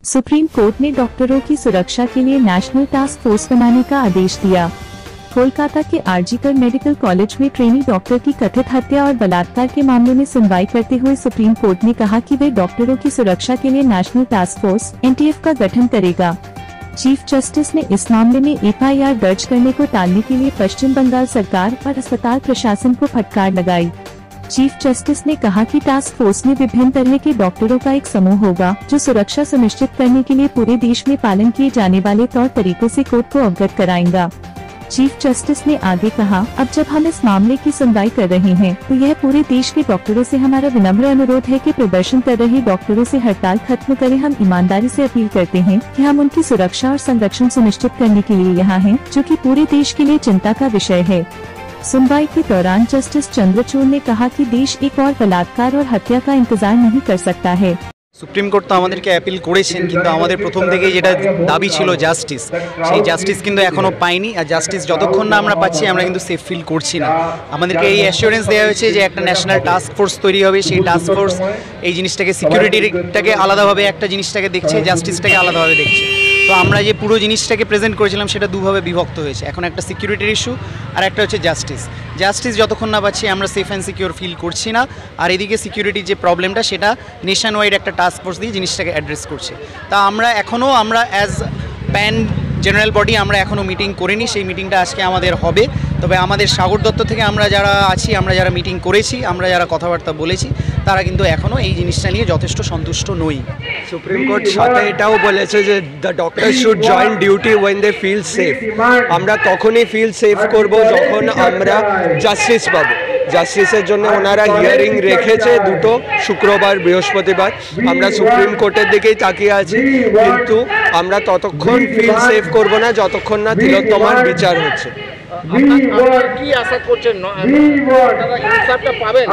Supreme court ने डॉक्टरों की सुरक्षा के लिए नेशनल टास्क फोर्स बनाने का आदेश दिया। कोलकाता के आरजीकर मेडिकल कॉलेज में ट्रेनी डॉक्टर की कथित हत्या और बलात्कार के मामले में सुनवाई करते हुए सुप्रीम कोर्ट ने कहा कि वे डॉक्टरों की सुरक्षा के लिए नेशनल टास्क फोर्स (NTF) का गठन करेगा। चीफ जस्टिस ने इस मामले में FIR दर्ज करने को टालने के लिए पश्चिम बंगाल सरकार और अस्पताल प्रशासन को फटकार लगाई। चीफ जस्टिस ने कहा कि टास्क फोर्स में विभिन्न तरह के डॉक्टरों का एक समूह होगा जो सुरक्षा सुनिश्चित करने के लिए पूरे देश में पालन किए जाने वाले तौर तरीकों से कोर्ट को अवगत कराएगा। चीफ जस्टिस ने आगे कहा, अब जब हम इस मामले की सुनवाई कर रहे हैं तो यह पूरे देश के डॉक्टरों से हमारा विनम्र अनुरोध है कि प्रदर्शन कर रहे डॉक्टरों से हड़ताल खत्म करें। हम ईमानदारी से अपील करते हैं कि हम उनकी सुरक्षा और संरक्षण सुनिश्चित करने के लिए यहाँ हैं, जो कि पूरे देश के लिए चिंता का विषय है। सुनवाई के दौरान जस्टिस चंद्रचूड़ ने कहा कि देश एक और बलात्कार और हत्या का इंतजार नहीं कर सकता है। সুপ্রিম কোর্ট তো আমাদেরকে অ্যাপিল করেছেন, কিন্তু আমাদের প্রথম থেকেই যেটা দাবি ছিল জাস্টিস, সেই জাস্টিস কিন্তু এখনও পাইনি। আর জাস্টিস যতক্ষণ না আমরা পাচ্ছি আমরা কিন্তু সেফ ফিল করছি না। আমাদেরকে এই অ্যাসিওরেন্স দেওয়া হয়েছে যে একটা ন্যাশনাল টাস্ক ফোর্স তৈরি হবে, সেই টাস্ক ফোর্স এই জিনিসটাকে সিকিউরিটিটাকে আলাদাভাবে একটা জিনিসটাকে দেখছে, জাস্টিসটাকে আলাদাভাবে দেখছে। তো আমরা যে পুরো জিনিসটাকে প্রেজেন্ট করেছিলাম সেটা দুভাবে বিভক্ত হয়েছে। এখন একটা সিকিউরিটির ইস্যু আর একটা হচ্ছে জাস্টিস। জাস্টিস যতক্ষণ না পাচ্ছি আমরা সেফ অ্যান্ড সিকিউর ফিল করছি না। আর এদিকে সিকিউরিটির যে প্রবলেমটা সেটা নেশন ওয়াইড একটা টাস্ক ফোর্স দিয়ে জিনিসটাকে অ্যাড্রেস করছে। তা আমরা অ্যাজ প্যান জেনারেল বডি আমরা এখনও মিটিং করিনি, সেই মিটিংটা আজকে আমাদের হবে। তবে আমাদের সাগর দত্ত থেকে আমরা যারা আছি, আমরা যারা মিটিং করেছি, আমরা যারা কথাবার্তা বলেছি, তারা কিন্তু এখনও এই জিনিসটা নিয়ে যথেষ্ট সন্তুষ্ট নই। সুপ্রিম কোর্ট সাথে এটাও বলেছে যে the doctor should join duty when they feel safe. আমরা তখনই ফিল সেফ করব যখন আমরা জাস্টিস পাবো। জাস্টিসের জন্য ওনারা হিয়ারিং রেখেছে দুটো, শুক্রবার বৃহস্পতিবার। আমরা সুপ্রিম কোর্টের দিকেই তাকিয়ে আছি, কিন্তু আমরা ততক্ষণ ফিল সেফ করব না যতক্ষণ না তিলোত্তমার বিচার হচ্ছে। কি আশা করছেন ইনসাফটা পাবেন?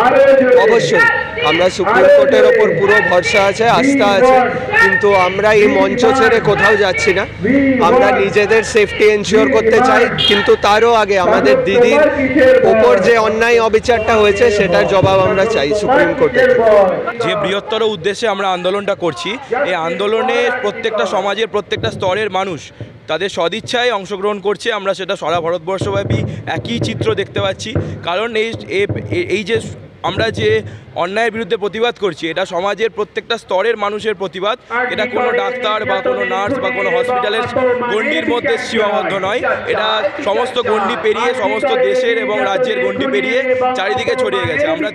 অবশ্যই আমরা সুপ্রিম কোর্টের ওপর পুরো ভরসা আছে, আস্থা আছে, কিন্তু আমরা এই মঞ্চ ছেড়ে কোথাও যাচ্ছি না। আমরা নিজেদের সেফটি এনশিওর করতে চাই, কিন্তু তারও আগে আমাদের দিদির ওপর যে অন্যায় অবিচারটা হয়েছে সেটার জবাব আমরা চাই সুপ্রিম কোর্টে। যে বৃহত্তর উদ্দেশ্যে আমরা আন্দোলনটা করছি, এই আন্দোলনে প্রত্যেকটা সমাজের প্রত্যেকটা স্তরের মানুষ তাদের সদিচ্ছায় অংশগ্রহণ করছে। আমরা সেটা সারা ভারতবর্ষব্যাপী একই চিত্র দেখতে পাচ্ছি। কারণ এই যে আমরা যে অন্যায়ের বিরুদ্ধে প্রতিবাদ করছি, এটা সমাজের প্রত্যেকটা স্তরের মানুষের প্রতিবাদ। এটা কোনো ডাক্তার বা কোনো নার্স বা কোনো হসপিটালের গণ্ডির মধ্যে সীমাবদ্ধ নয়। এটা সমস্ত গণ্ডি পেরিয়ে, সমস্ত দেশের এবং রাজ্যের গণ্ডি পেরিয়ে চারিদিকে ছড়িয়ে গেছে। আমরা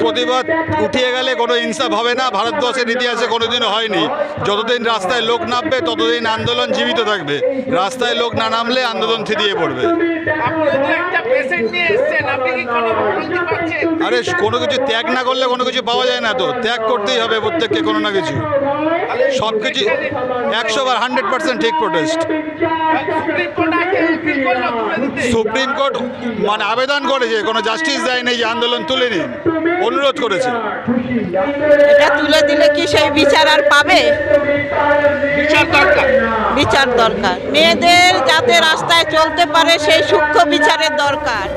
প্রতিবাদ উঠিয়ে গেলে কোনো ইনসাফ হবে না। ভারতবর্ষের ইতিহাসে কোনোদিনও হয়নি। যতদিন রাস্তায় লোক নামবে ততদিন আন্দোলন জীবিত থাকবে। রাস্তায় লোক না নামলে আন্দোলন থিতিয়ে পড়বে। আরে কোনো কিছু ত্যাগ না করলে কোনো কিছু পাওয়া যায় না, তো ত্যাগ করতেই হবে প্রত্যেককে কোনো না কিছু। সব কিছু 100বার 100% ঠিক প্রোটেস্ট। সুপ্রিম কোর্ট মানে আবেদন করেছে, কোনো জাস্টিস দেয়নি যে আন্দোলন তুলে নিন, অনুরোধ করেছে। এটা তুলে দিলে কি সেই বিচার আর পাবে? বিচার দরকার। মেয়েদের যাতে রাস্তায় চলতে পারে সেই সূক্ষ্ম বিচারের দরকার।